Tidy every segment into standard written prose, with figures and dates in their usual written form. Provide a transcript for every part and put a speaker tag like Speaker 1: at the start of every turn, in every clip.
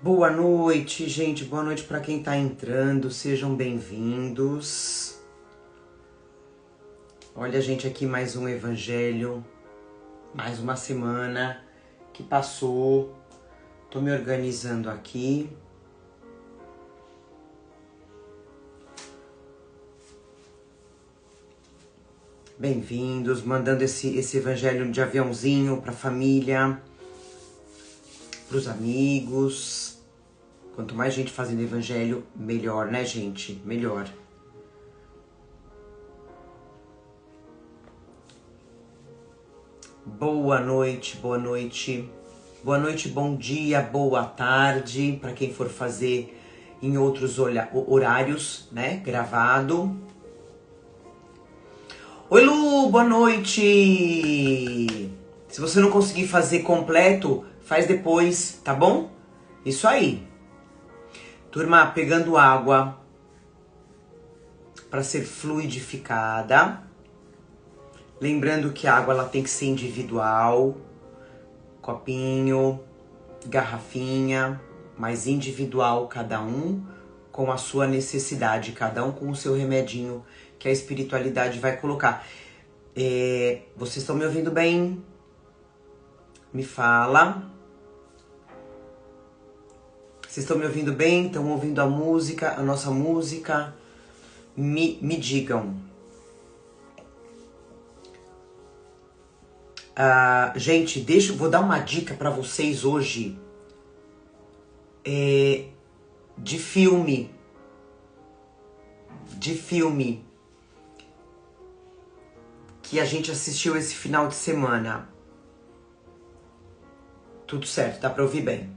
Speaker 1: Boa noite, gente. Boa noite para quem tá entrando. Sejam bem-vindos. Olha, gente, aqui mais um evangelho, mais uma semana que passou. Tô me organizando aqui. Bem-vindos, mandando esse evangelho de aviãozinho pra família, pros amigos. Quanto mais gente fazendo evangelho, melhor, né, gente? Melhor. Boa noite, boa noite. Boa noite, bom dia, boa tarde, para quem for fazer em outros horários, né, gravado. Oi, Lu, boa noite! Se você não conseguir fazer completo, faz depois, tá bom? Isso aí. Turma, pegando água para ser fluidificada. Lembrando que a água ela tem que ser individual, copinho, garrafinha, mas individual cada um com a sua necessidade, cada um com o seu remedinho que a espiritualidade vai colocar. Vocês estão me ouvindo bem? Me fala. Vocês estão me ouvindo bem? Estão ouvindo a música, a nossa música? Me digam. Gente, vou dar uma dica para vocês hoje de filme que a gente assistiu esse final de semana. Tudo certo, dá para ouvir bem.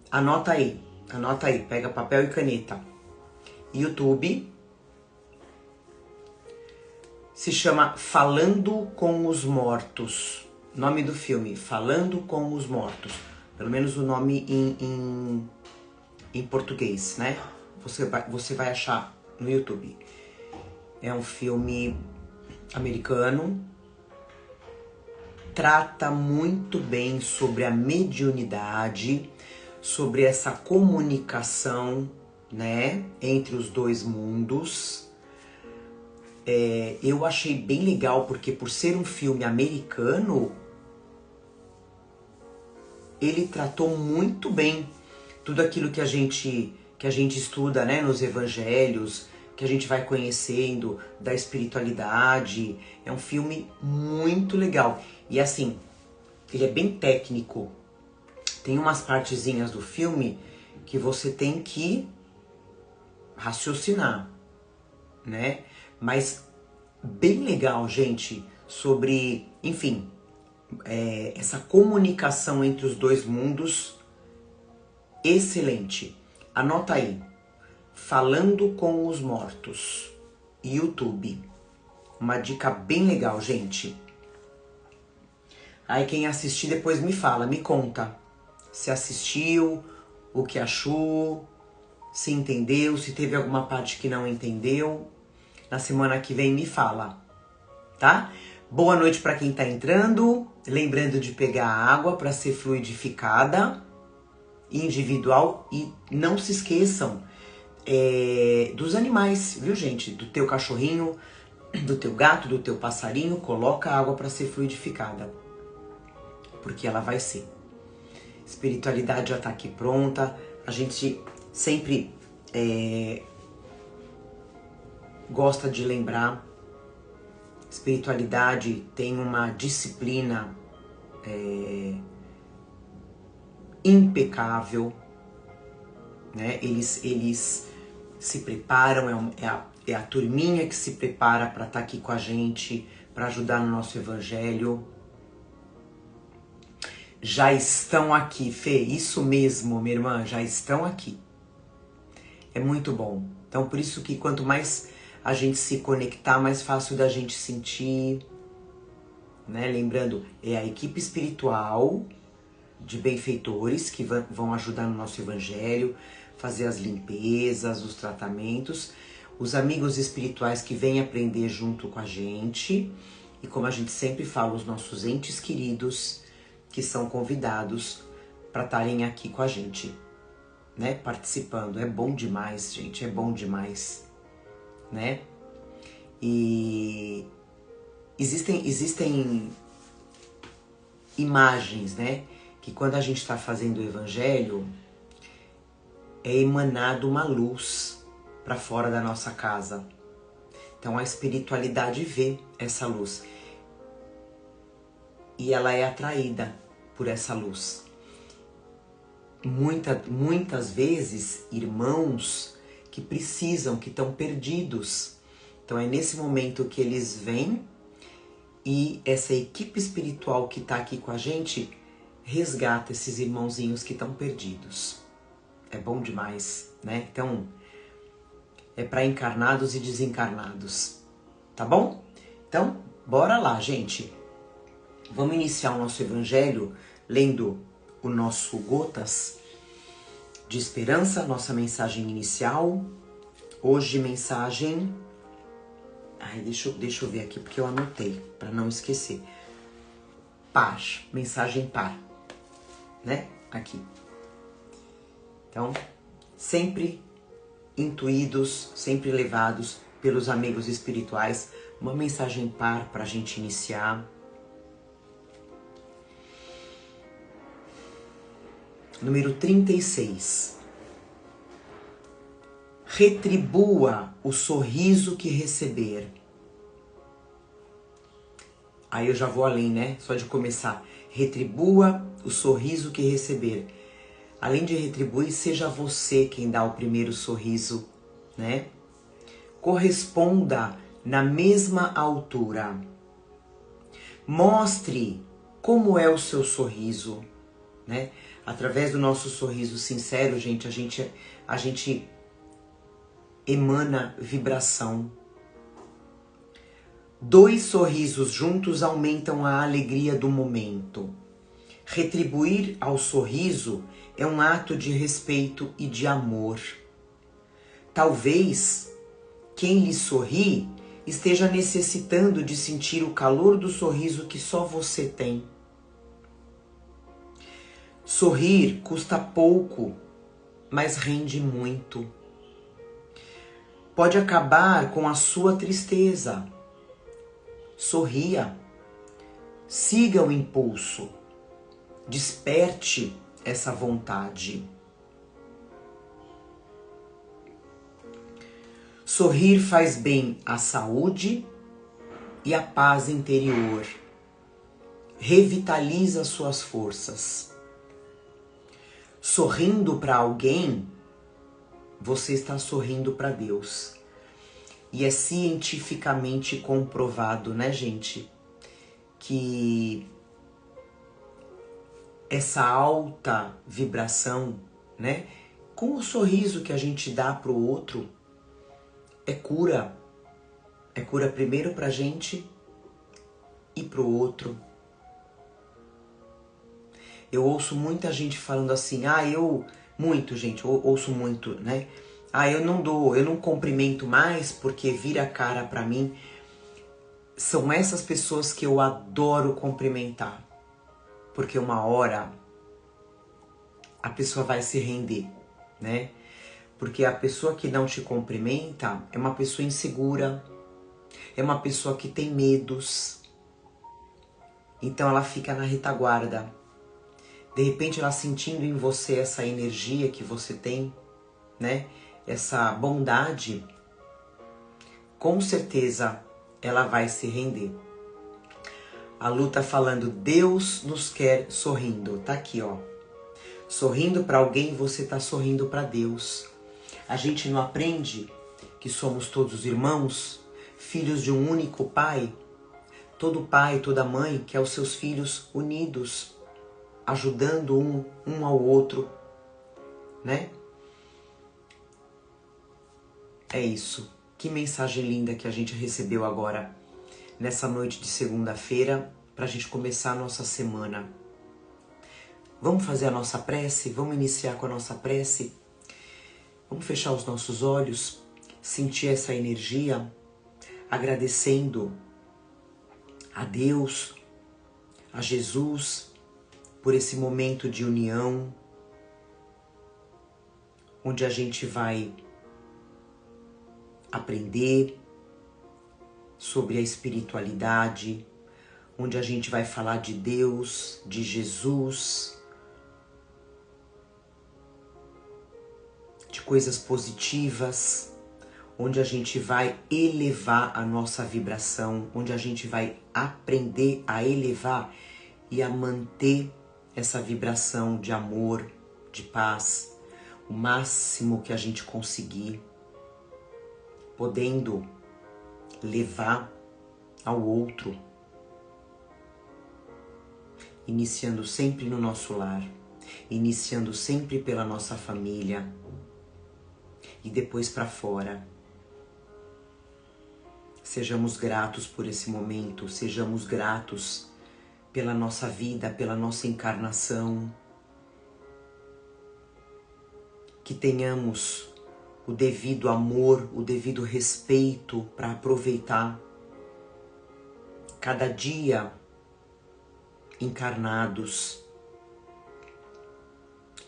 Speaker 1: Anota aí, pega papel e caneta. YouTube se chama Falando com os Mortos. Nome do filme, Falando com os Mortos. Pelo menos o nome em português, né? Você vai achar no YouTube. É um filme americano. Trata muito bem sobre a mediunidade, sobre essa comunicação, né, entre os dois mundos. Eu achei bem legal porque por ser um filme americano, ele tratou muito bem tudo aquilo que a gente estuda, né, nos evangelhos, que a gente vai conhecendo da espiritualidade. É um filme muito legal. E assim, ele é bem técnico. Tem umas partezinhas do filme que você tem que raciocinar, né? Mas bem legal, gente, sobre, enfim, essa comunicação entre os dois mundos, excelente. Anota aí, Falando com os Mortos, YouTube. Uma dica bem legal, gente. Aí quem assistir depois me fala, me conta se assistiu, o que achou, se entendeu, se teve alguma parte que não entendeu. Na semana que vem me fala, tá? Boa noite para quem tá entrando. Lembrando de pegar a água para ser fluidificada, individual. E não se esqueçam dos animais, viu, gente? Do teu cachorrinho, do teu gato, do teu passarinho. Coloca a água para ser fluidificada, porque ela vai ser. Espiritualidade já tá aqui pronta. A gente sempre gosta de lembrar, espiritualidade tem uma disciplina impecável, né? Eles se preparam, é a turminha que se prepara para estar aqui com a gente, para ajudar no nosso evangelho. Já estão aqui, Fê, isso mesmo, minha irmã, já estão aqui. É muito bom. Então, por isso que quanto mais a gente se conectar, mais fácil da gente sentir, né? Lembrando, é a equipe espiritual de benfeitores que vão ajudar no nosso evangelho, fazer as limpezas, os tratamentos, os amigos espirituais que vêm aprender junto com a gente, e como a gente sempre fala, os nossos entes queridos que são convidados para estarem aqui com a gente. né, participando. É bom demais, gente, é bom demais, né? E existem imagens, né, que quando a gente está fazendo o evangelho, é emanado uma luz para fora da nossa casa. Então a espiritualidade vê essa luz e ela é atraída por essa luz. Muitas vezes, irmãos que precisam, que estão perdidos. Então é nesse momento que eles vêm e essa equipe espiritual que está aqui com a gente resgata esses irmãozinhos que estão perdidos. É bom demais, né? Então, é para encarnados e desencarnados, tá bom? Então, bora lá, gente. Vamos iniciar o nosso evangelho lendo o nosso Gotas de Esperança, nossa mensagem inicial. Hoje, mensagem... Ai, deixa eu ver aqui, porque eu anotei, para não esquecer. Par, mensagem par, né? Aqui. Então, sempre intuídos, sempre levados pelos amigos espirituais. Uma mensagem par para a gente iniciar. Número 36. Retribua o sorriso que receber. Aí eu já vou além, né? Só de começar. Retribua o sorriso que receber. Além de retribuir, seja você quem dá o primeiro sorriso, né? Corresponda na mesma altura. Mostre como é o seu sorriso, né? Através do nosso sorriso sincero, gente, a gente emana vibração. 2 sorrisos juntos aumentam a alegria do momento. Retribuir ao sorriso é um ato de respeito e de amor. Talvez quem lhe sorri esteja necessitando de sentir o calor do sorriso que só você tem. Sorrir custa pouco, mas rende muito. Pode acabar com a sua tristeza. Sorria. Siga o impulso. Desperte essa vontade. Sorrir faz bem à saúde e à paz interior. Revitaliza suas forças. Sorrindo para alguém, você está sorrindo para Deus. E é cientificamente comprovado, né, gente, que essa alta vibração, né, com o sorriso que a gente dá para o outro, é cura. É cura primeiro para a gente e para o outro. Eu ouço muita gente falando assim, ouço muito, né? Eu não cumprimento mais porque vira a cara pra mim. São essas pessoas que eu adoro cumprimentar. Porque uma hora a pessoa vai se render, né? Porque a pessoa que não te cumprimenta é uma pessoa insegura, é uma pessoa que tem medos. Então ela fica na retaguarda. De repente ela sentindo em você essa energia que você tem, né? Essa bondade, com certeza ela vai se render. A Lu tá falando, Deus nos quer sorrindo. Tá aqui, ó. Sorrindo para alguém, você tá sorrindo para Deus. A gente não aprende que somos todos irmãos, filhos de um único pai? Todo pai, toda mãe quer os seus filhos unidos, ajudando um ao outro, né? É isso. Que mensagem linda que a gente recebeu agora, nessa noite de segunda-feira, para a gente começar a nossa semana. Vamos fazer a nossa prece? Vamos iniciar com a nossa prece? Vamos fechar os nossos olhos, sentir essa energia, agradecendo a Deus, a Jesus, por esse momento de união, onde a gente vai aprender sobre a espiritualidade, onde a gente vai falar de Deus, de Jesus, de coisas positivas, onde a gente vai elevar a nossa vibração, onde a gente vai aprender a elevar e a manter essa vibração de amor, de paz, o máximo que a gente conseguir, podendo levar ao outro, iniciando sempre no nosso lar, iniciando sempre pela nossa família e depois para fora. Sejamos gratos por esse momento, sejamos gratos pela nossa vida, pela nossa encarnação. Que tenhamos o devido amor, o devido respeito para aproveitar cada dia encarnados.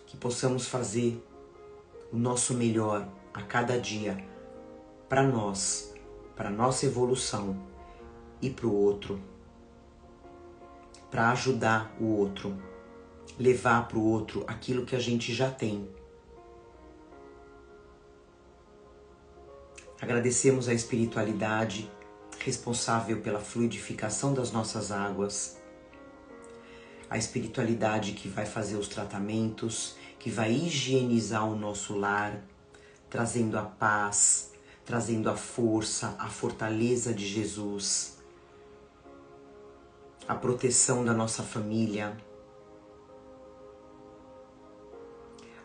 Speaker 1: Que possamos fazer o nosso melhor a cada dia para nós, para nossa evolução e para o outro, para ajudar o outro, levar para o outro aquilo que a gente já tem. Agradecemos a espiritualidade responsável pela fluidificação das nossas águas, a espiritualidade que vai fazer os tratamentos, que vai higienizar o nosso lar, trazendo a paz, trazendo a força, a fortaleza de Jesus, a proteção da nossa família,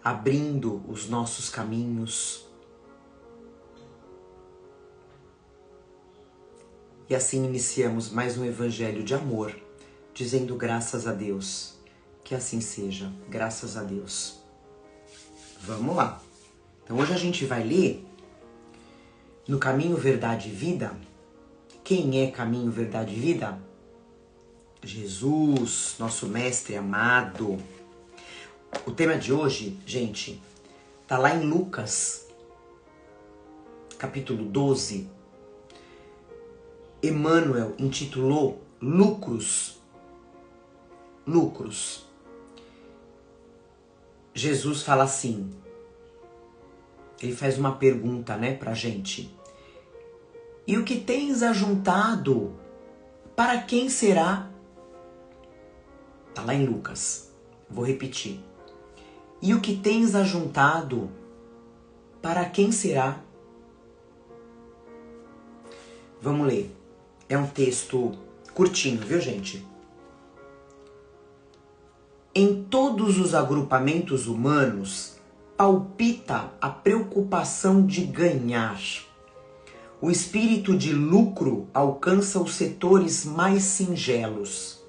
Speaker 1: abrindo os nossos caminhos. E assim iniciamos mais um evangelho de amor, dizendo graças a Deus. Que assim seja, graças a Deus. Vamos lá. Então hoje a gente vai ler no Caminho, Verdade e Vida. Quem é Caminho, Verdade e Vida? Jesus, nosso mestre amado. O tema de hoje, gente, tá lá em Lucas, capítulo 12. Emmanuel intitulou Lucros. Lucros. Jesus fala assim, ele faz uma pergunta, pra gente. E o que tens ajuntado, para quem será? Tá lá em Lucas. Vou repetir. E o que tens ajuntado, para quem será? Vamos ler. É um texto curtinho, viu, gente? Em todos os agrupamentos humanos, palpita a preocupação de ganhar. O espírito de lucro alcança os setores mais singelos.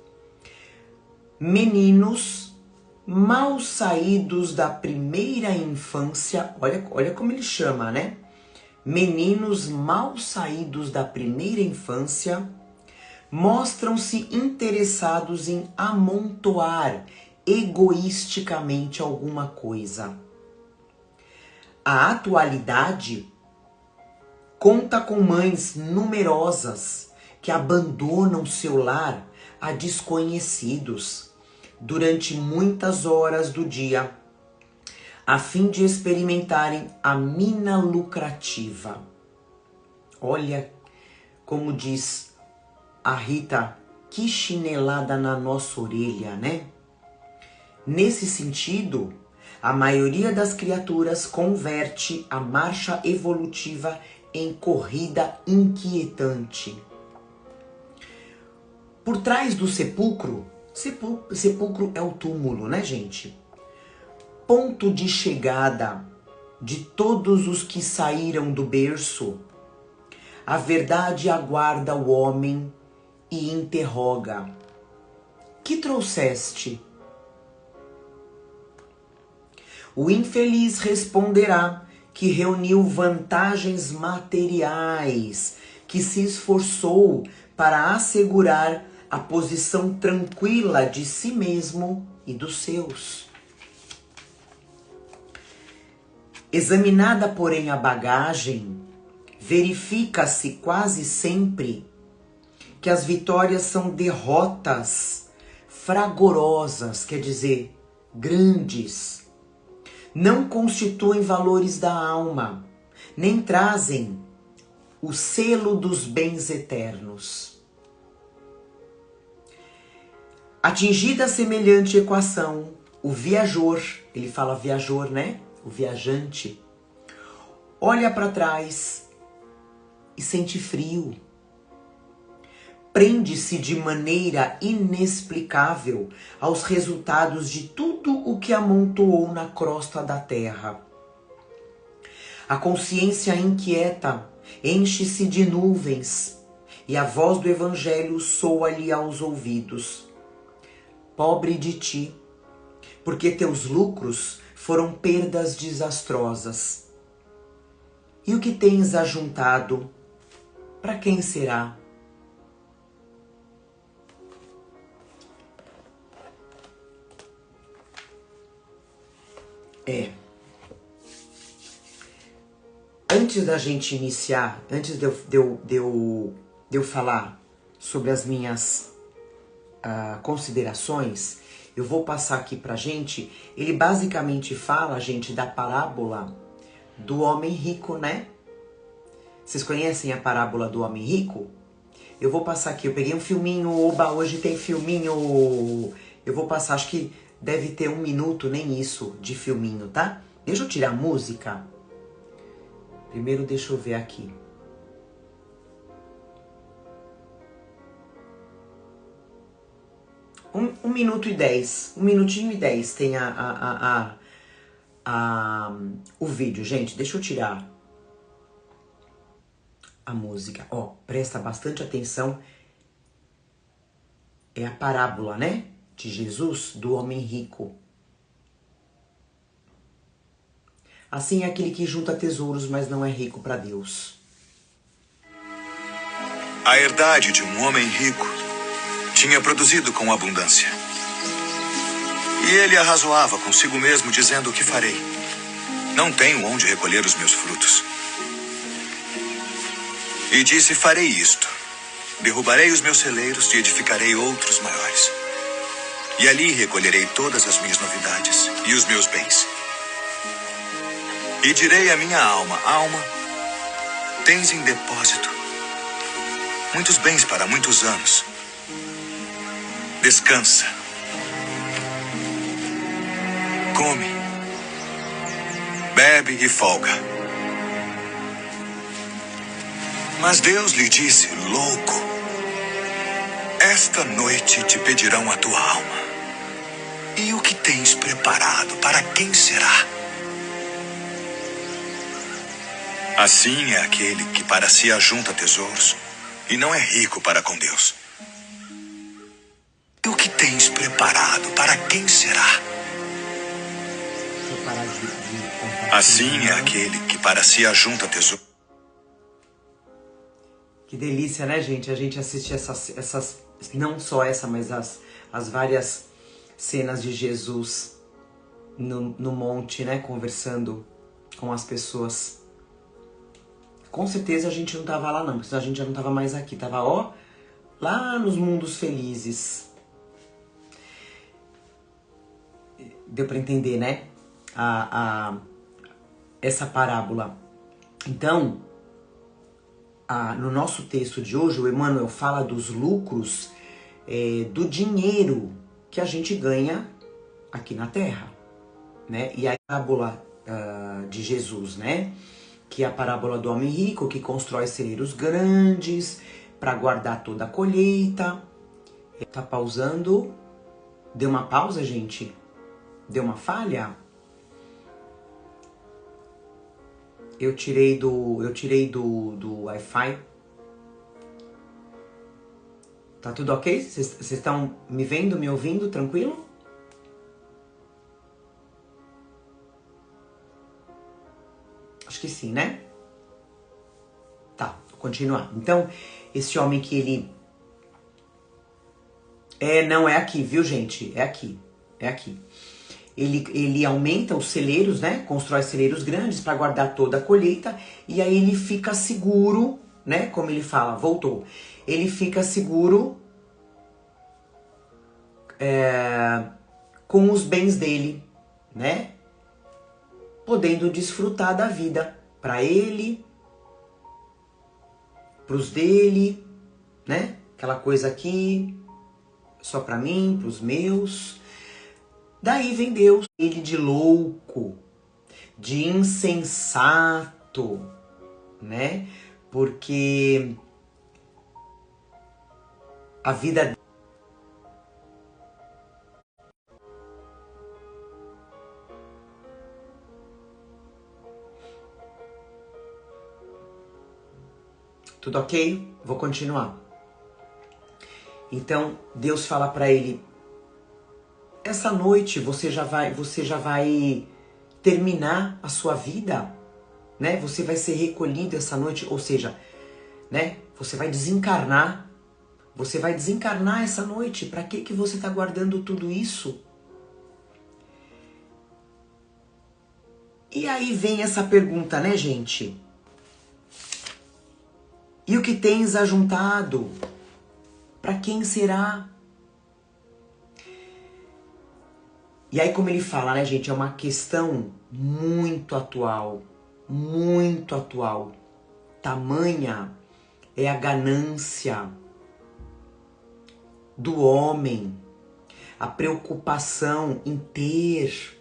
Speaker 1: Meninos mal saídos da primeira infância, olha como ele chama, Meninos mal saídos da primeira infância mostram-se interessados em amontoar egoisticamente alguma coisa. A atualidade conta com mães numerosas que abandonam seu lar a desconhecidos durante muitas horas do dia, a fim de experimentarem a mina lucrativa. Olha como diz a Rita, que chinelada na nossa orelha, Nesse sentido, a maioria das criaturas converte a marcha evolutiva em corrida inquietante. Por trás do sepulcro é o túmulo, gente? Ponto de chegada de todos os que saíram do berço. A verdade aguarda o homem e interroga: que trouxeste? O infeliz responderá que reuniu vantagens materiais, que se esforçou para assegurar a posição tranquila de si mesmo e dos seus. Examinada, porém, a bagagem, verifica-se quase sempre que as vitórias são derrotas fragorosas, quer dizer, grandes. Não constituem valores da alma, nem trazem o selo dos bens eternos. Atingida semelhante equação, o viajor, ele fala viajor, né? O viajante, olha para trás e sente frio. Prende-se de maneira inexplicável aos resultados de tudo o que amontoou na crosta da terra. A consciência inquieta enche-se de nuvens e a voz do Evangelho soa-lhe aos ouvidos. Pobre de ti, porque teus lucros foram perdas desastrosas. E o que tens ajuntado, para quem será? Antes da gente iniciar, antes de eu falar sobre as minhas considerações, eu vou passar aqui pra gente. Ele basicamente fala, gente, da parábola do homem rico, né? Vocês conhecem a parábola do homem rico? Eu vou passar aqui, eu peguei um filminho, oba, hoje tem filminho. Eu vou passar, acho que deve ter 1 minuto, nem isso, de filminho, tá? Deixa eu tirar a música. Primeiro deixa eu ver aqui. 1 minuto e 10. 1 minutinho e 10 tem o vídeo. Gente, deixa eu tirar a música. Ó, presta bastante atenção. É a parábola, né? De Jesus, do homem rico. Assim é aquele que junta tesouros, mas não é rico para Deus.
Speaker 2: A herdade de um homem rico tinha produzido com abundância. E ele arrazoava consigo mesmo, dizendo: o que farei? Não tenho onde recolher os meus frutos. E disse: farei isto. Derrubarei os meus celeiros e edificarei outros maiores. E ali recolherei todas as minhas novidades e os meus bens. E direi à minha alma: alma, tens em depósito muitos bens para muitos anos. Descansa. Come. Bebe e folga. Mas Deus lhe disse: louco, esta noite te pedirão a tua alma. E o que tens preparado, para quem será? Assim é aquele que para si ajunta tesouros e não é rico para com Deus. E o que tens preparado, para quem será? Assim é aquele que para si ajunta tesouros.
Speaker 1: Que delícia, né, gente? A gente assistir essas não só essa, mas as várias cenas de Jesus no monte, né? Conversando com as pessoas. Com certeza a gente não tava lá não, porque a gente já não tava mais aqui. Tava, ó, lá nos mundos felizes. Deu pra entender, né? Essa parábola. Então, no nosso texto de hoje, o Emmanuel fala dos lucros do dinheiro que a gente ganha aqui na Terra, né? E a parábola de Jesus, né? Que é a parábola do homem rico que constrói celeiros grandes para guardar toda a colheita. Tá pausando? Deu uma pausa, gente? Deu uma falha? Eu tirei do Wi-Fi. Tá tudo ok? Vocês estão me vendo, me ouvindo, tranquilo? Acho que sim, né? Tá, vou continuar. Então, esse homem que ele... não é aqui, viu, gente? É aqui. É aqui. ele aumenta os celeiros, né? Constrói celeiros grandes para guardar toda a colheita. E aí ele fica seguro, né? Como ele fala, voltou. Ele fica seguro com os bens dele, né? Podendo desfrutar da vida para ele, pros dele, né? Aquela coisa aqui, só para mim, pros meus. Daí vem Deus, ele de louco, de insensato, né? Porque a vida tudo ok? Vou continuar. Então, Deus fala para ele: essa noite você já vai terminar a sua vida, né? Você vai ser recolhido essa noite, ou seja, né? Você vai desencarnar. Você vai desencarnar essa noite. Para que você está guardando tudo isso? E aí vem essa pergunta, né, gente? E o que tens ajuntado? Para quem será? E aí, como ele fala, né, gente, é uma questão muito atual. Muito atual. Tamanha é a ganância do homem, a preocupação em ter.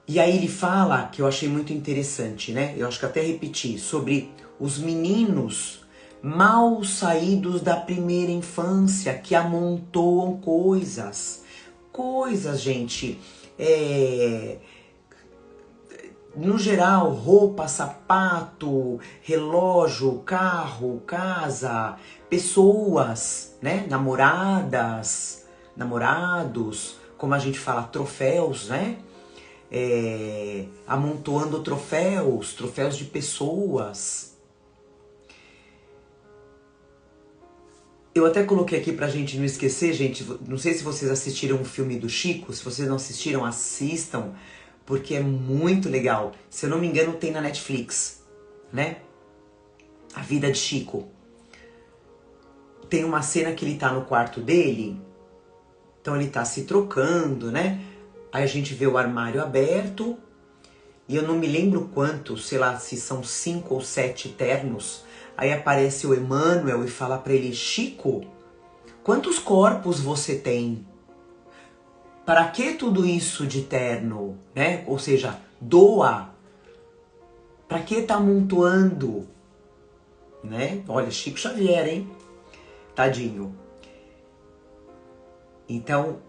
Speaker 1: E aí ele fala, que eu achei muito interessante, né? Eu acho que até repeti, sobre os meninos mal saídos da primeira infância, que amontoam coisas. Coisas, gente, no geral, roupa, sapato, relógio, carro, casa, pessoas, né? Namoradas, namorados, como a gente fala, troféus, né? Amontoando troféus de pessoas. Eu até coloquei aqui pra gente não esquecer, gente, não sei se vocês assistiram o filme do Chico, se vocês não assistiram, assistam, porque é muito legal. Se eu não me engano, tem na Netflix, né? A Vida de Chico. Tem uma cena que ele tá no quarto dele, então ele tá se trocando, né? Aí a gente vê o armário aberto, e eu não me lembro quantos, sei lá, se são 5 ou 7 ternos. Aí aparece o Emmanuel e fala pra ele: Chico, quantos corpos você tem? Para que tudo isso de terno, né? Ou seja, doa. Para que tá amontoando, né? Olha, Chico Xavier, hein? Tadinho. Então,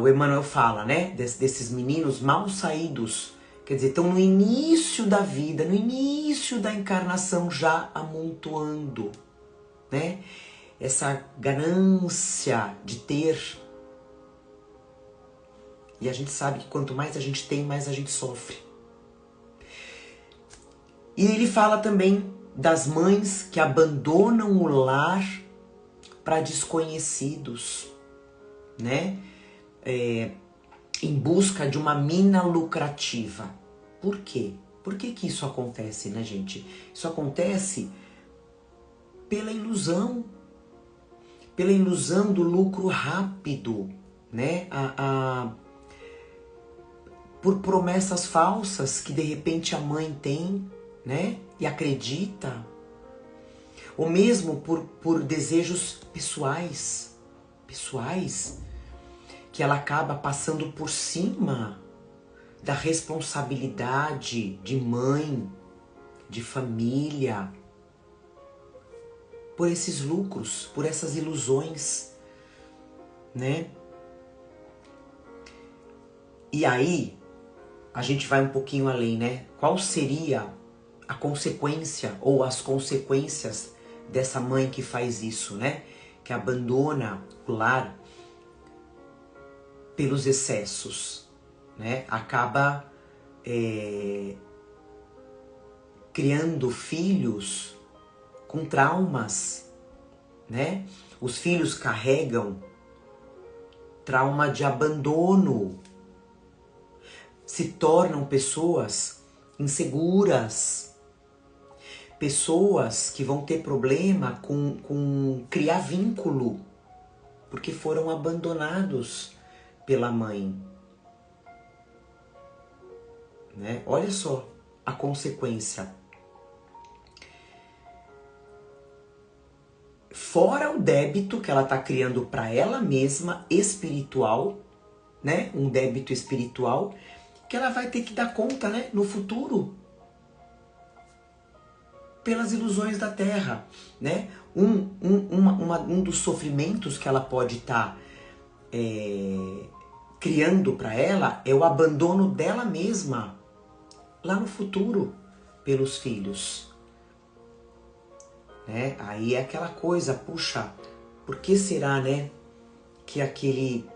Speaker 1: o Emmanuel fala, né? Desses meninos mal saídos. Quer dizer, estão no início da vida, no início da encarnação, já amontoando, né? Essa ganância de ter. E a gente sabe que quanto mais a gente tem, mais a gente sofre. E ele fala também das mães que abandonam o lar para desconhecidos, né? Em busca de uma mina lucrativa. Por quê? Por que isso acontece, né, gente? Isso acontece pela ilusão do lucro rápido, né? Por promessas falsas que de repente a mãe tem, né? E acredita. Ou mesmo por desejos pessoais, que ela acaba passando por cima da responsabilidade de mãe, de família, por esses lucros, por essas ilusões, né? E aí, a gente vai um pouquinho além, né? Qual seria a consequência ou as consequências dessa mãe que faz isso, né? Que abandona o lar pelos excessos, né? Acaba criando filhos com traumas, né? Os filhos carregam trauma de abandono, se tornam pessoas inseguras, pessoas que vão ter problema com criar vínculo, porque foram abandonados pela mãe. Né? Olha só a consequência. Fora o débito que ela está criando para ela mesma, espiritual, né? Um débito espiritual que ela vai ter que dar conta, né? No futuro, pelas ilusões da Terra, né? Um dos sofrimentos que ela pode estar criando para ela é o abandono dela mesma lá no futuro pelos filhos. Né? Aí é aquela coisa, puxa, por que será, né, que aquele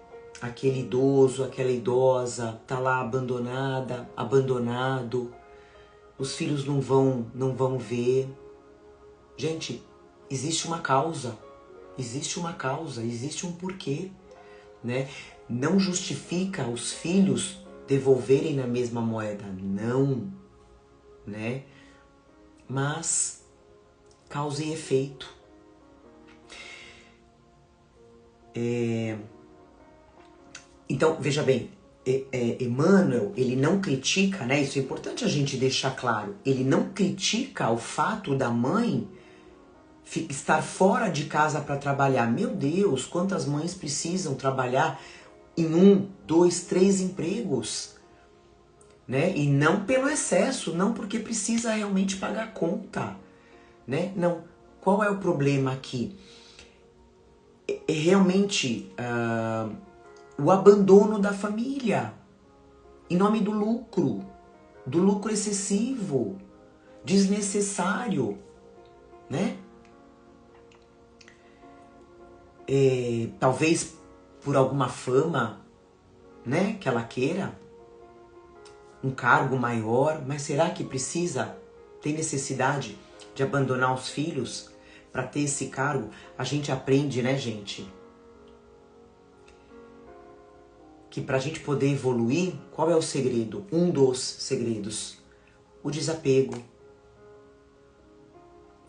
Speaker 1: idoso, aquela idosa tá lá abandonada, abandonado, os filhos não vão ver. Gente, existe uma causa, existe um porquê, né? Não justifica os filhos devolverem na mesma moeda, não, né? Mas causa e efeito. Então, veja bem, Emmanuel, ele não critica, né? Isso é importante a gente deixar claro. Ele não critica o fato da mãe estar fora de casa para trabalhar. Meu Deus, quantas mães precisam trabalhar em 1, 2, 3 empregos, né? E não pelo excesso, não porque precisa realmente pagar a conta, né? Não. Qual é o problema aqui? É realmente o abandono da família em nome do lucro excessivo, desnecessário, né? Talvez por alguma fama, né, que ela queira, um cargo maior, mas será que precisa, tem necessidade de abandonar os filhos para ter esse cargo? A gente aprende, né, gente, que para a gente poder evoluir, qual é o segredo? Um dos segredos, o desapego.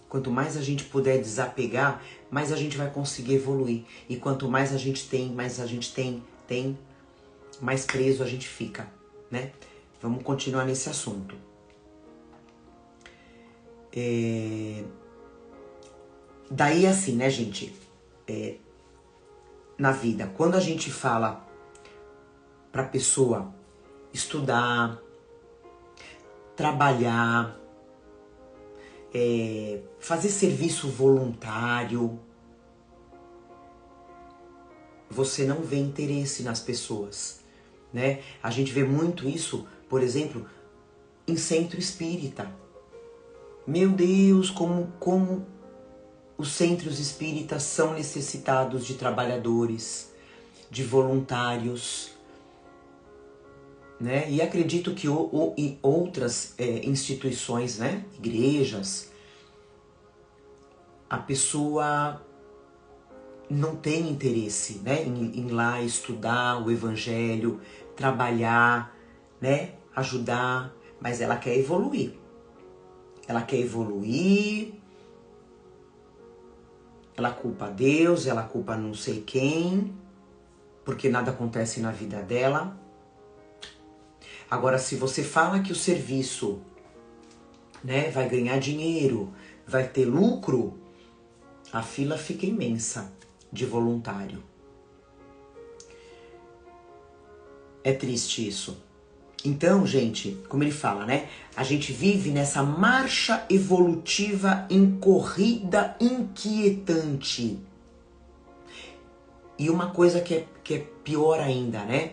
Speaker 1: Quanto mais a gente puder desapegar, mais a gente vai conseguir evoluir. E quanto mais a gente tem, mais preso a gente fica, né? Vamos continuar nesse assunto. Daí assim, né, gente? Na vida, quando a gente fala para a pessoa estudar, trabalhar, fazer serviço voluntário, você não vê interesse nas pessoas, né? A gente vê muito isso, por exemplo, em centro espírita. Meu Deus, como os centros espíritas são necessitados de trabalhadores, de voluntários, né? E acredito que em outras instituições, né? Igrejas, a pessoa não tem interesse, né? em ir lá estudar o evangelho, trabalhar, né? Ajudar, mas ela quer evoluir. Ela quer evoluir, ela culpa Deus, ela culpa não sei quem, porque nada acontece na vida dela. Agora, se você fala que o serviço, né, vai ganhar dinheiro, vai ter lucro, a fila fica imensa de voluntário. É triste isso. Então, gente, como ele fala, né? A gente vive nessa marcha evolutiva em corrida inquietante. E uma coisa que é pior ainda, né?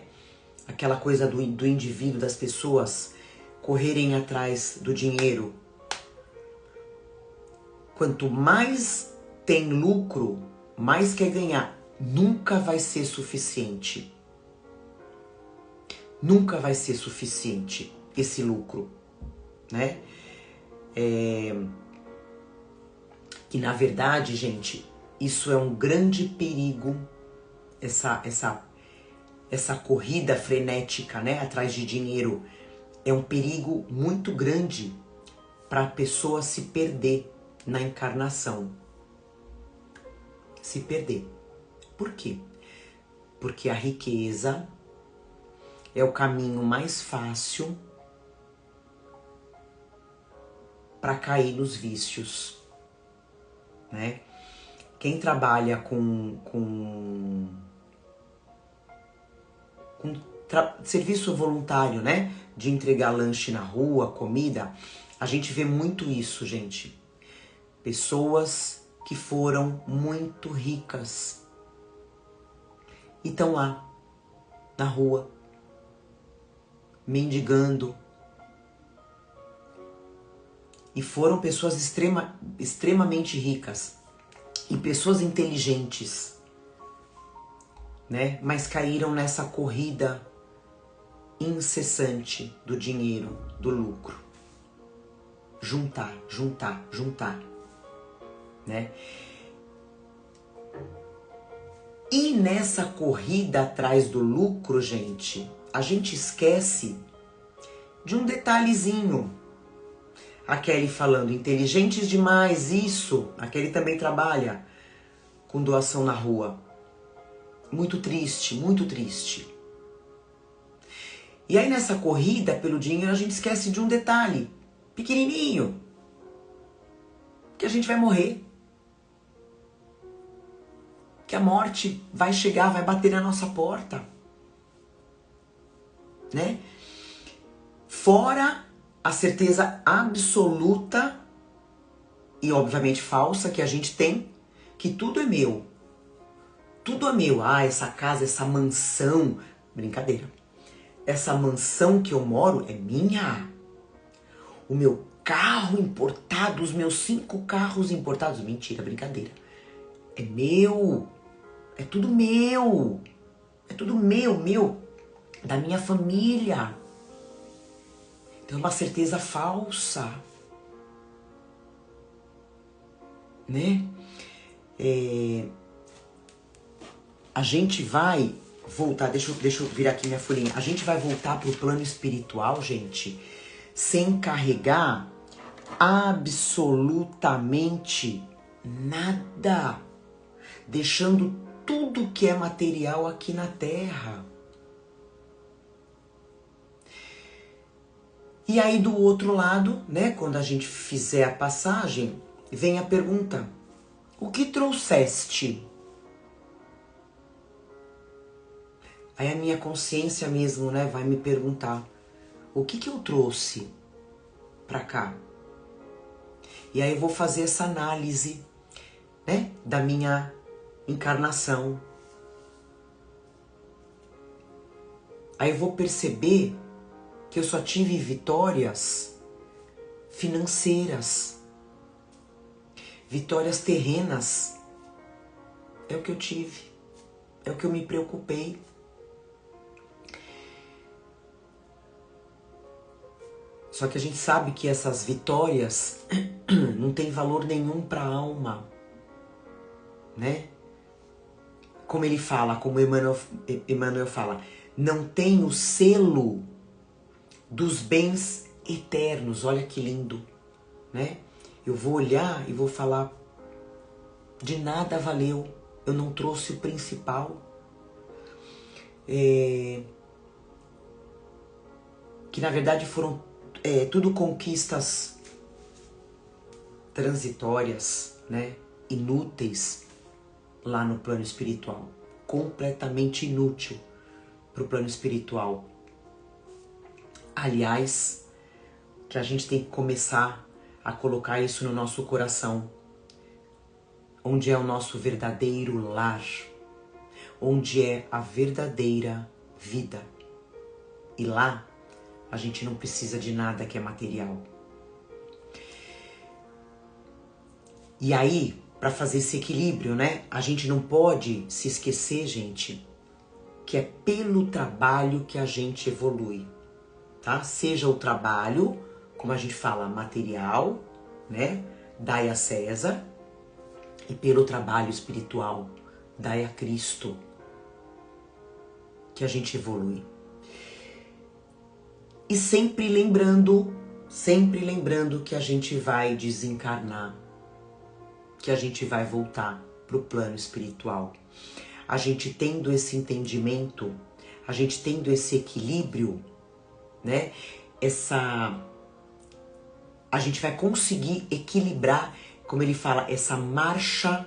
Speaker 1: Aquela coisa do indivíduo, das pessoas correrem atrás do dinheiro. Quanto mais tem lucro, mais quer ganhar. Nunca vai ser suficiente. Nunca vai ser suficiente esse lucro, né? E na verdade, gente, isso é um grande perigo, essa corrida frenética, né, atrás de dinheiro, é um perigo muito grande para a pessoa se perder na encarnação. Se perder. Por quê? Porque a riqueza é o caminho mais fácil para cair nos vícios, né? Quem trabalha com serviço voluntário, né? De entregar lanche na rua, comida, a gente vê muito isso, gente. Pessoas que foram muito ricas e estão lá, na rua, mendigando. E foram pessoas extremamente ricas e pessoas inteligentes, né? Mas caíram nessa corrida incessante do dinheiro, do lucro. Juntar, juntar, juntar, né? E nessa corrida atrás do lucro, gente, a gente esquece de um detalhezinho. A Kelly falando, inteligentes demais, isso. A Kelly também trabalha com doação na rua. Muito triste, muito triste. E aí nessa corrida pelo dinheiro a gente esquece de um detalhe pequenininho. Que a gente vai morrer. Que a morte vai chegar, vai bater na nossa porta. Né? Fora a certeza absoluta e obviamente falsa que a gente tem, que tudo é meu. Tudo é meu. Ah, essa casa, essa mansão. Brincadeira. Essa mansão que eu moro é minha. O meu carro importado, os meus 5 carros importados. Mentira, brincadeira. É meu. É tudo meu. É tudo meu. Da minha família. Então é uma certeza falsa. Né? A gente vai voltar, deixa eu virar aqui minha folhinha. A gente vai voltar pro plano espiritual, gente, sem carregar absolutamente nada. Deixando tudo que é material aqui na Terra. E aí do outro lado, né, quando a gente fizer a passagem, vem a pergunta: o que trouxeste? Aí a minha consciência mesmo, né, vai me perguntar: o que eu trouxe pra cá? E aí eu vou fazer essa análise, né, da minha encarnação. Aí eu vou perceber que eu só tive vitórias financeiras, vitórias terrenas. É o que eu tive, é o que eu me preocupei. Só que a gente sabe que essas vitórias não tem valor nenhum para a alma, né? Como ele fala, como Emmanuel fala, não tem o selo dos bens eternos. Olha que lindo, né? Eu vou olhar e vou falar, de nada valeu, eu não trouxe o principal. Que na verdade foram tudo conquistas transitórias, né? Inúteis lá no plano espiritual. Completamente inútil para o plano espiritual. Aliás, que a gente tem que começar a colocar isso no nosso coração, onde é o nosso verdadeiro lar, onde é a verdadeira vida. E lá a gente não precisa de nada que é material. E aí, para fazer esse equilíbrio, né, a gente não pode se esquecer, gente, que é pelo trabalho que a gente evolui. Tá? Seja o trabalho, como a gente fala, material, né? Dai a César. e pelo trabalho espiritual, dai a Cristo, que a gente evolui. E sempre lembrando que a gente vai desencarnar, que a gente vai voltar para o plano espiritual. A gente tendo esse entendimento, a gente tendo esse equilíbrio, né? A gente vai conseguir equilibrar, como ele fala, essa marcha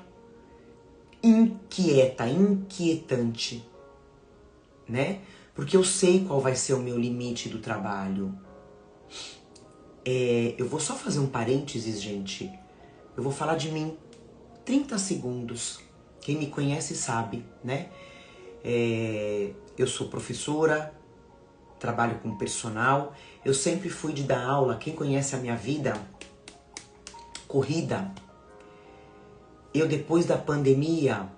Speaker 1: inquieta, inquietante, né? Porque eu sei qual vai ser o meu limite do trabalho. Eu vou só fazer um parênteses, gente. Eu vou falar de mim 30 segundos. Quem me conhece sabe, né? Eu sou professora, trabalho com personal. Eu sempre fui de dar aula. Quem conhece a minha vida corrida, eu depois da pandemia,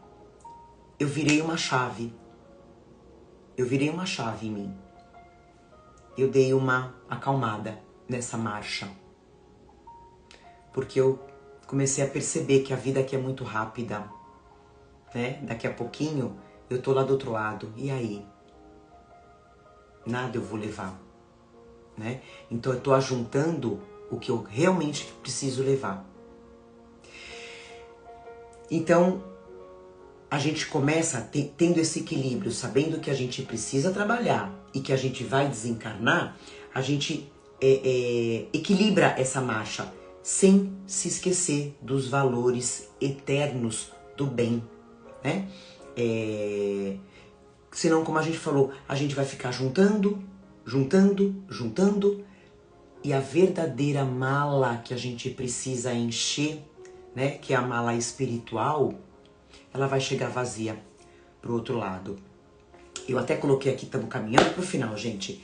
Speaker 1: eu virei uma chave. Eu virei uma chave em mim. Eu dei uma acalmada nessa marcha. Porque eu comecei a perceber que a vida aqui é muito rápida, né? Daqui a pouquinho eu tô lá do outro lado. E aí? Nada eu vou levar, né? Então eu tô ajuntando o que eu realmente preciso levar. Então, a gente começa tendo esse equilíbrio, sabendo que a gente precisa trabalhar e que a gente vai desencarnar, a gente equilibra essa marcha sem se esquecer dos valores eternos do bem, né? Senão, como a gente falou, a gente vai ficar juntando, e a verdadeira mala que a gente precisa encher, né, que é a mala espiritual, ela vai chegar vazia pro outro lado. Eu até coloquei aqui, estamos caminhando pro final, gente.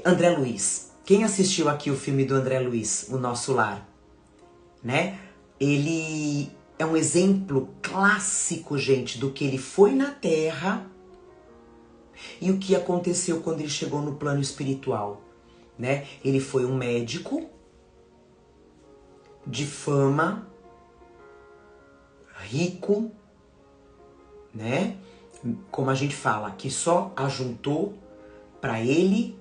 Speaker 1: André Luiz. Quem assistiu aqui o filme do André Luiz, O Nosso Lar, né? Ele é um exemplo clássico, gente, do que ele foi na Terra e o que aconteceu quando ele chegou no plano espiritual, né? Ele foi um médico de fama, rico, né? Como a gente fala, que só ajuntou para ele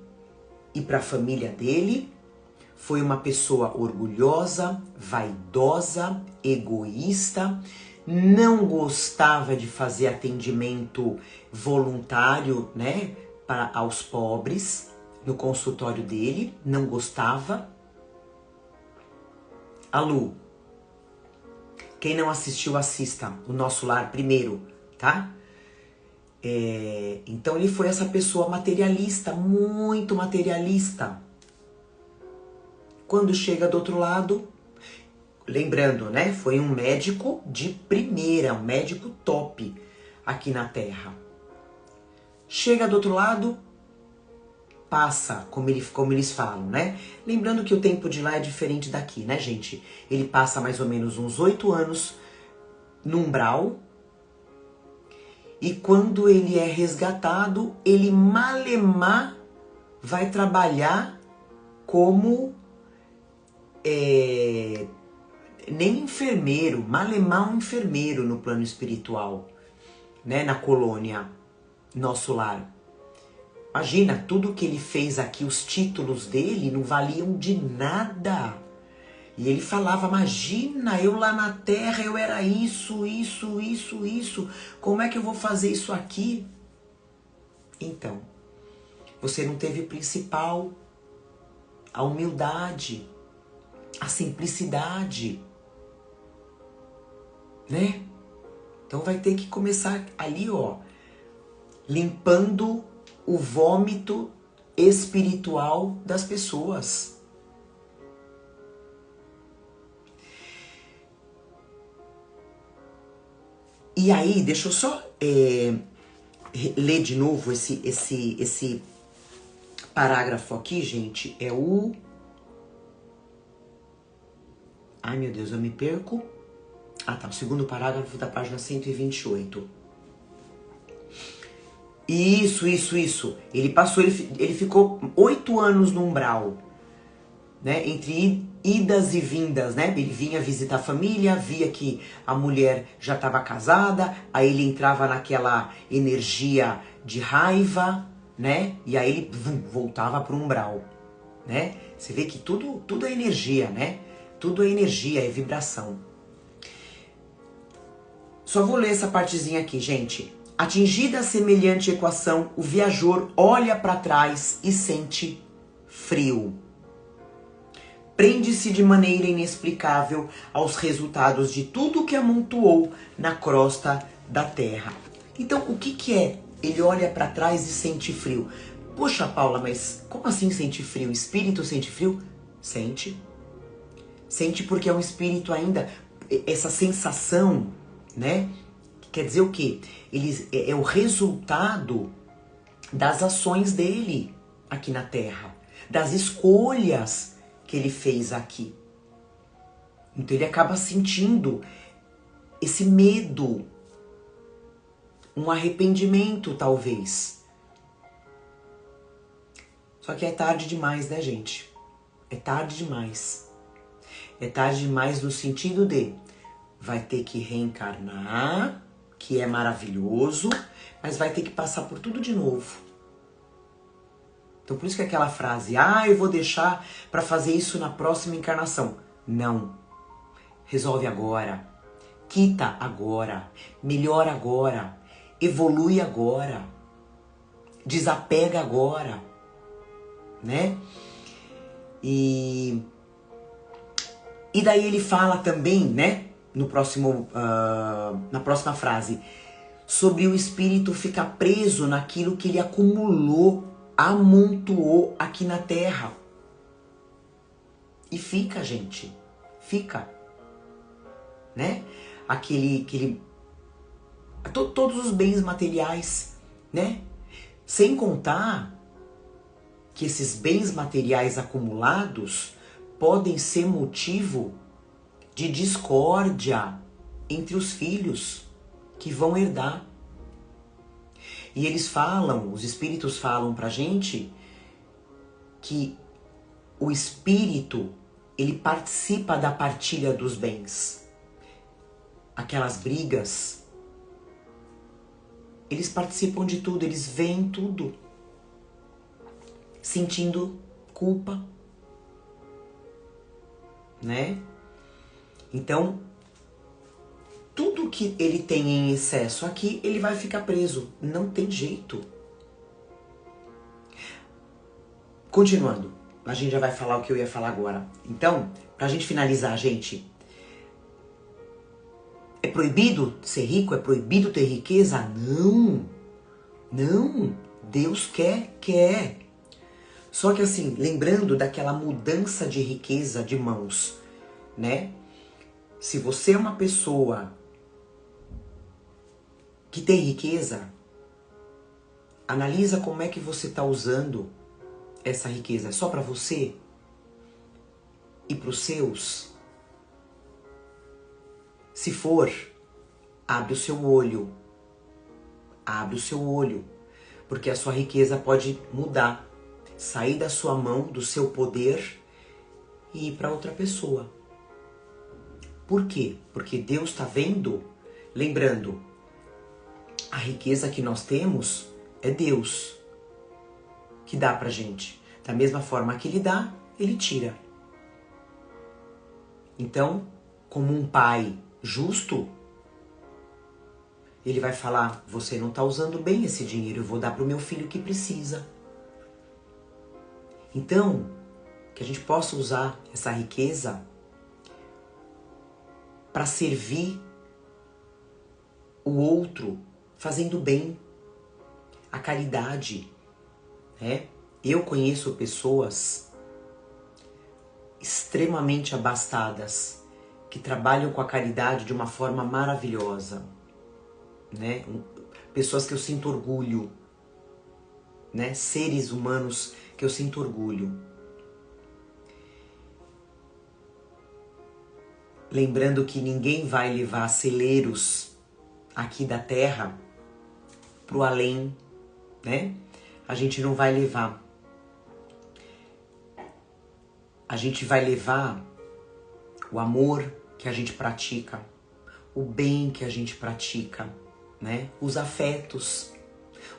Speaker 1: e para a família dele. Foi uma pessoa orgulhosa, vaidosa, egoísta, não gostava de fazer atendimento voluntário, né, aos pobres no consultório dele, não gostava. A Lu, quem não assistiu, assista O Nosso Lar primeiro, tá? Então ele foi essa pessoa materialista, muito materialista. Quando chega do outro lado, lembrando, né? Foi um médico de primeira, um médico top aqui na Terra. Chega do outro lado, passa, como eles falam, né? Lembrando que o tempo de lá é diferente daqui, né, gente? Ele passa mais ou menos uns 8 anos no umbral. E quando ele é resgatado, ele malemar vai trabalhar como nem enfermeiro, malemar um enfermeiro no plano espiritual, né, na colônia Nosso Lar. Imagina, tudo que ele fez aqui, os títulos dele não valiam de nada. E ele falava, imagina, eu lá na Terra, eu era isso. Como é que eu vou fazer isso aqui? Então, você não teve o principal, a humildade, a simplicidade, né? Então vai ter que começar ali, ó, limpando o vômito espiritual das pessoas. E aí, deixa eu só ler de novo esse parágrafo aqui, gente. É o... Ai, meu Deus, eu me perco. Ah, tá. O segundo parágrafo da página 128. Isso. Ele passou, ele ficou 8 anos no umbral. né? Entre idas e vindas, né? Ele vinha visitar a família, via que a mulher já estava casada, aí ele entrava naquela energia de raiva, né? E aí ele voltava para o umbral, né? Você vê que tudo é energia, né? Tudo é energia, é vibração. Só vou ler essa partezinha aqui, gente. Atingida a semelhante equação, o viajor olha para trás e sente frio. Prende-se de maneira inexplicável aos resultados de tudo que amontoou na crosta da Terra. Então, o que é? Ele olha para trás e sente frio. Poxa, Paula, mas como assim sente frio? Espírito sente frio? Sente. Sente porque é um espírito ainda. Essa sensação, né? Quer dizer o quê? Ele é o resultado das ações dele aqui na Terra, das escolhas que ele fez aqui. Então ele acaba sentindo esse medo, um arrependimento talvez. Só que é tarde demais, né, gente? É tarde demais. É tarde demais no sentido de vai ter que reencarnar, que é maravilhoso, mas vai ter que passar por tudo de novo. Então por isso que aquela frase, eu vou deixar para fazer isso na próxima encarnação. Não. Resolve agora. Quita agora. Melhora agora. Evolui agora. Desapega agora. Né? E daí ele fala também, né? No próximo, na próxima frase, sobre o espírito ficar preso naquilo que ele acumulou, amontoou aqui na Terra. E fica, gente, fica, né? Todos os bens materiais, né? Sem contar que esses bens materiais acumulados podem ser motivo de discórdia entre os filhos que vão herdar. E eles falam, os espíritos falam pra gente que o espírito, ele participa da partilha dos bens. Aquelas brigas, eles participam de tudo, eles veem tudo, sentindo culpa, né? Então, tudo que ele tem em excesso aqui, ele vai ficar preso. Não tem jeito. Continuando, a gente já vai falar o que eu ia falar agora. Então, pra gente finalizar, gente, é proibido ser rico? É proibido ter riqueza? Não. Não. Deus quer. Só que assim, lembrando daquela mudança de riqueza de mãos, né? Se você é uma pessoa que tem riqueza, analisa como é que você está usando essa riqueza. É só para você e para os seus? Se for, abre o seu olho. Abre o seu olho. Porque a sua riqueza pode mudar. Sair da sua mão, do seu poder e ir para outra pessoa. Por quê? Porque Deus está vendo, lembrando, a riqueza que nós temos é Deus que dá pra gente. Da mesma forma que Ele dá, Ele tira. Então, como um pai justo, Ele vai falar, você não está usando bem esse dinheiro, eu vou dar pro meu filho que precisa. Então, que a gente possa usar essa riqueza para servir o outro, fazendo bem, a caridade, né? Eu conheço pessoas extremamente abastadas que trabalham com a caridade de uma forma maravilhosa, né? Pessoas que eu sinto orgulho, né? Seres humanos que eu sinto orgulho. Lembrando que ninguém vai levar celeiros aqui da Terra pro além, né? A gente não vai levar. a gente vai levar o amor que a gente pratica, o bem que a gente pratica, né? Os afetos,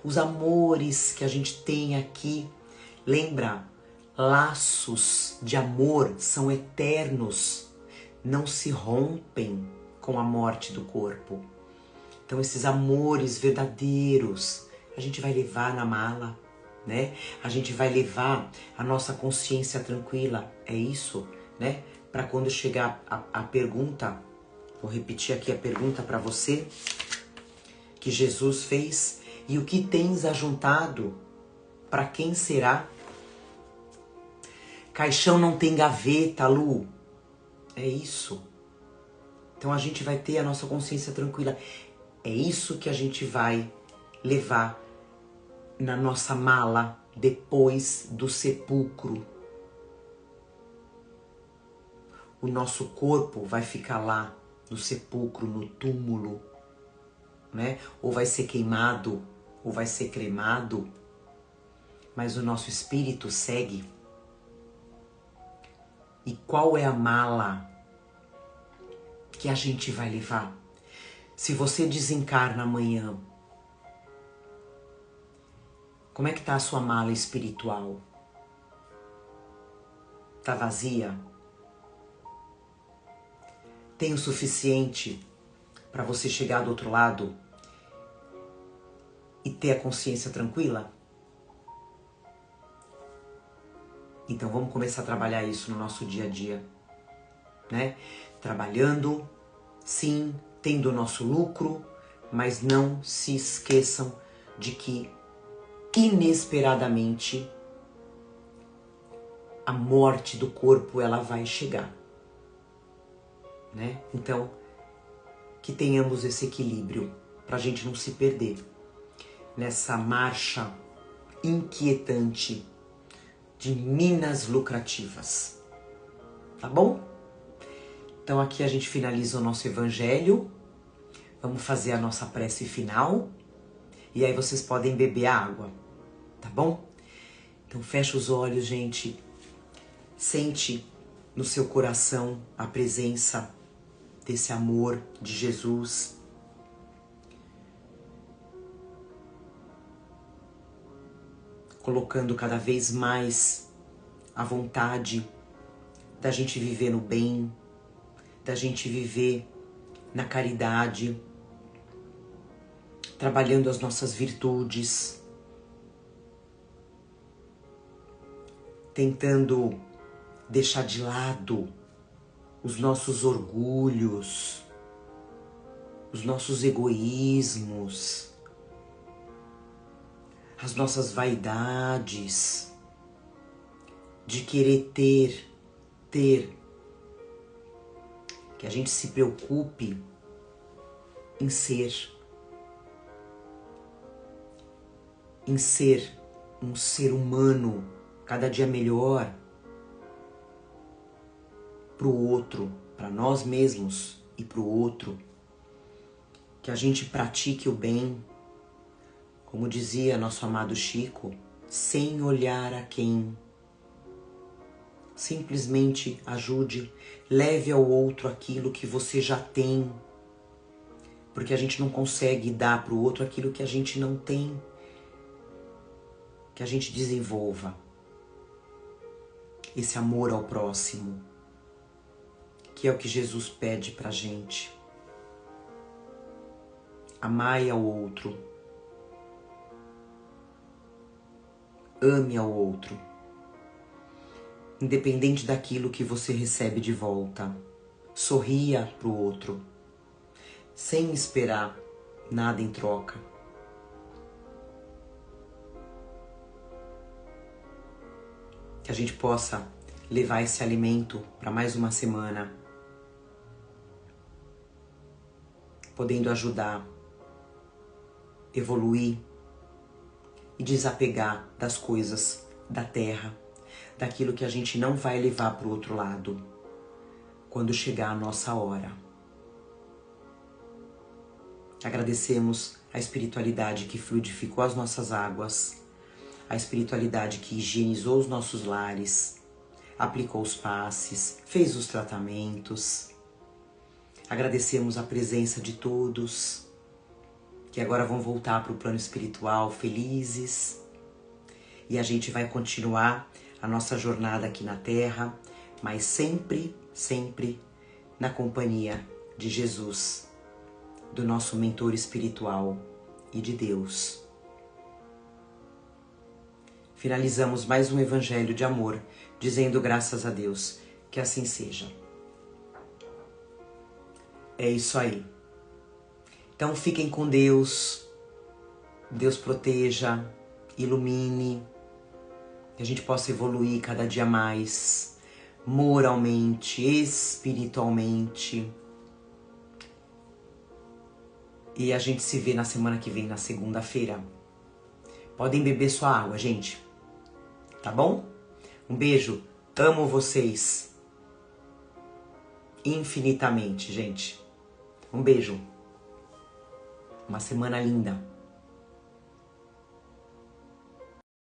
Speaker 1: os amores que a gente tem aqui. Lembra, laços de amor são eternos, não se rompem com a morte do corpo. Então esses amores verdadeiros a gente vai levar na mala, né? A gente vai levar a nossa consciência tranquila, é isso, né? Para quando chegar a pergunta, vou repetir aqui a pergunta para você, que Jesus fez: e o que tens ajuntado, para quem será? Caixão não tem gaveta, Lu. É isso. Então a gente vai ter a nossa consciência tranquila. É isso que a gente vai levar na nossa mala depois do sepulcro. O nosso corpo vai ficar lá no sepulcro, no túmulo, né? Ou vai ser queimado, ou vai ser cremado, mas o nosso espírito segue. E qual é a mala que a gente vai levar? Se você desencarna amanhã, como é que tá a sua mala espiritual? Tá vazia? Tem o suficiente para você chegar do outro lado e ter a consciência tranquila? Então vamos começar a trabalhar isso no nosso dia a dia, né? Trabalhando, sim, tendo o nosso lucro, mas não se esqueçam de que inesperadamente a morte do corpo ela vai chegar, né? Então que tenhamos esse equilíbrio para a gente não se perder nessa marcha inquietante de minas lucrativas, tá bom? Então aqui a gente finaliza o nosso evangelho, vamos fazer a nossa prece final e aí vocês podem beber a água, tá bom? Então fecha os olhos, gente, sente no seu coração a presença desse amor de Jesus. Colocando cada vez mais a vontade da gente viver no bem, da gente viver na caridade, trabalhando as nossas virtudes, tentando deixar de lado os nossos orgulhos, os nossos egoísmos, as nossas vaidades, de querer ter, que a gente se preocupe em ser um ser humano cada dia melhor para o outro, para nós mesmos e para o outro, que a gente pratique o bem, como dizia nosso amado Chico, sem olhar a quem. Simplesmente ajude, leve ao outro aquilo que você já tem, porque a gente não consegue dar para o outro aquilo que a gente não tem, que a gente desenvolva esse amor ao próximo, que é o que Jesus pede pra gente. Amai ao outro, ame ao outro, independente daquilo que você recebe de volta. Sorria pro outro, sem esperar nada em troca. Que a gente possa levar esse alimento para mais uma semana, podendo ajudar, evoluir e desapegar das coisas da terra, daquilo que a gente não vai levar para o outro lado, quando chegar a nossa hora. Agradecemos a espiritualidade que fluidificou as nossas águas, a espiritualidade que higienizou os nossos lares, aplicou os passes, fez os tratamentos. Agradecemos a presença de todos, que agora vão voltar para o plano espiritual felizes. E a gente vai continuar a nossa jornada aqui na Terra, mas sempre, sempre na companhia de Jesus, do nosso mentor espiritual e de Deus. Finalizamos mais um evangelho de amor, dizendo graças a Deus, que assim seja. É isso aí. Então fiquem com Deus, Deus proteja, ilumine, que a gente possa evoluir cada dia mais, moralmente, espiritualmente. E a gente se vê na semana que vem, na segunda-feira. Podem beber sua água, gente. Tá bom? Um beijo. Amo vocês. Infinitamente, gente. Um beijo. Uma semana linda.